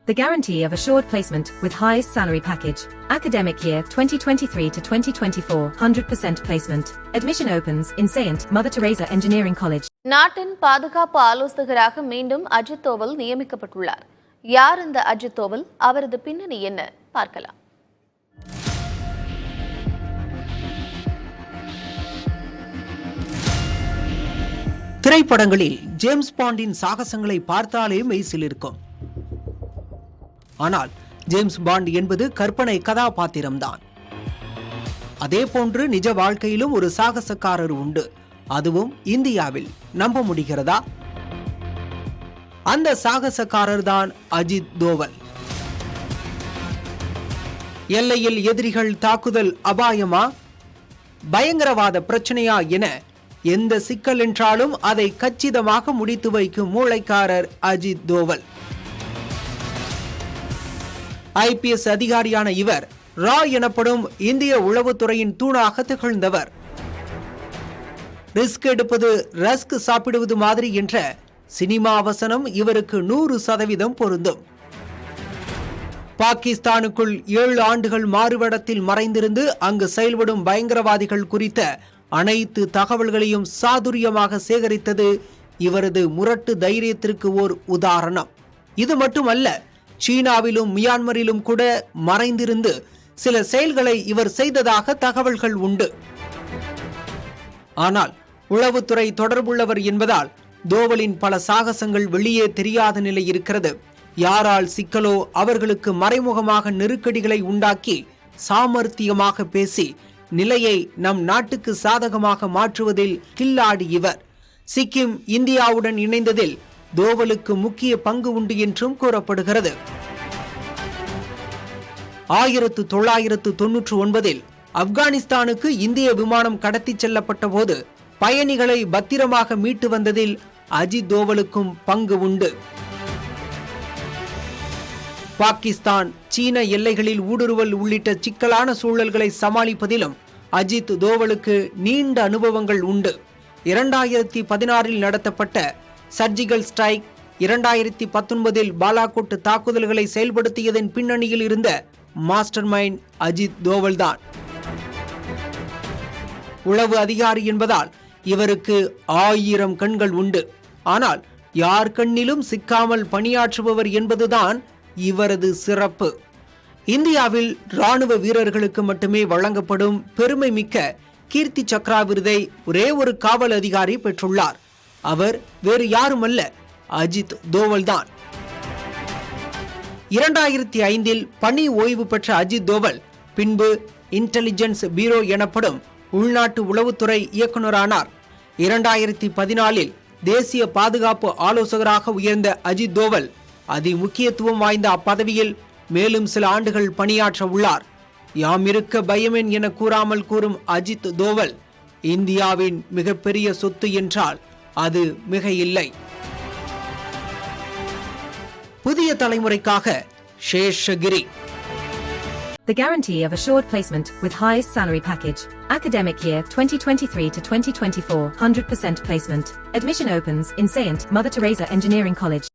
The guarantee of assured placement with highest salary package. Academic year 2023 to 2024, 100% placement. Admission opens in Saint Mother Teresa Engineering College. நாட்டின் பாதுகாப்பு ஆலோசகராக மீண்டும் அஜித் தோவல் நியமிக்கப்பட்டுள்ளார். யார் இந்த அஜித் தோவல்? அவரது பின்னணி என்ன? பார்க்கலாம். திரைப்படங்களில் ஜேம்ஸ் பாண்டின் சாகசங்களை பார்த்தாலே மெய்சிலிருக்கும். ஆனால் ஜேம்ஸ் பாண்ட் என்பது கற்பனை கதாபாத்திரம்தான். அதே போன்று நிஜ வாழ்க்கையிலும் ஒரு சாகசக்காரர் உண்டு. அதுவும் இந்தியாவில். நம்ப முடிகிறதா? அந்த சாகசக்காரர் தான் அஜித் தோவல். எல்லையில் எதிரிகள் தாக்குதல் அபாயமா, பயங்கரவாத பிரச்சனையா என எந்த சிக்கல் என்றாலும் அதை கச்சிதமாக முடித்து வைக்கும் மூளைக்காரர் அஜித் தோவல். IPS அதிகாரியான இவர் ரா எனப்படும் இந்திய உளவுத்துறையின் தூணாக திகழ்ந்தவர். ரிஸ்க் எடுப்பது ரஸ்க் சாப்பிடுவது மாதிரி என்ற சினிமா வசனம் இவருக்கு 100% பொருந்தும். பாகிஸ்தானுக்குள் 7 ஆண்டுகள் மாறுவேடத்தில் மறைந்திருந்து அங்கு செயல்படும் பயங்கரவாதிகள் குறித்த அனைத்து தகவல்களையும் சாதுரியமாக சேகரித்தது இவரது முரட்டு தைரியத்திற்கு ஓர் உதாரணம். இது மட்டுமல்ல, சீனாவிலும் மியான்மரிலும் கூட மறைந்திருந்து சில செயல்களை இவர் செய்ததாக தகவல்கள் உண்டு. ஆனால் உளவுத்துறை தொடர்புள்ளவர் என்பதால் தோவலின் பல சாகசங்கள் வெளியே தெரியாத நிலை இருக்கிறது. யாரால் சிக்கலோ அவர்களுக்கு மறைமுகமாக நெருக்கடிகளை உண்டாக்கி சாமர்த்தியமாக பேசி நிலையை நம் நாட்டுக்கு சாதகமாக மாற்றுவதில் கில்லாடி இவர். சிக்கிம் இந்தியாவுடன் இணைந்ததில் தோவலுக்கு முக்கிய பங்கு உண்டு என்றும் கூறப்படுகிறது. 1999 ஆப்கானிஸ்தானுக்கு இந்திய விமானம் கடத்தி செல்லப்பட்ட போது பயணிகளை பத்திரமாக மீட்டு வந்ததில் அஜித் தோவலுக்கும் பங்கு உண்டு. பாகிஸ்தான் சீன எல்லைகளில் ஊடுருவல் உள்ளிட்ட சிக்கலான சூழல்களை சமாளிப்பதிலும் அஜித் தோவலுக்கு நீண்ட அனுபவங்கள் உண்டு. 2016 நடத்தப்பட்ட சர்ஜிக்கல் ஸ்ட்ரைக், 2019 பாலாகோட் தாக்குதல்களை செயல்படுத்தியதன் பின்னணியில் இருந்த மாஸ்டர் மைண்ட் அஜித் தோவல் தான். உளவு அதிகாரி என்பதால் இவருக்கு 1000 கண்கள் உண்டு. ஆனால் யார் கண்ணிலும் சிக்காமல் பணியாற்றுபவர் என்பதுதான் இவரது சிறப்பு. இந்தியாவில் ராணுவ வீரர்களுக்கு மட்டுமே வழங்கப்படும் பெருமை மிக்க கீர்த்தி சக்ரா விருதை ஒரே ஒரு காவல் அதிகாரி பெற்றுள்ளார். அவர் வேறு யாருமல்ல, அஜித் தோவல் தான். 2005 பணி ஓய்வு பெற்ற அஜித் தோவல் பின்பு இன்டெலிஜென்ஸ் பியூரோ எனப்படும் உள்நாட்டு உளவுத்துறை இயக்குநரானார். 2014 தேசிய பாதுகாப்பு ஆலோசகராக உயர்ந்த அஜித் தோவல் அதி முக்கியத்துவம் வாய்ந்த அப்பதவியில் மேலும் சில ஆண்டுகள் பணியாற்ற உள்ளார். யாம் இருக்க பயமேன் என கூறாமல் கூறும் அஜித் தோவல் இந்தியாவின் மிகப்பெரிய சொத்து என்றால் அது மிக இல்லை. புதிய தலைமுறைக்காக Seshagiri. The guarantee of assured placement with highest salary package. Academic year 2023 to 2024, 100% placement. Admission opens in Saint Mother Teresa Engineering College.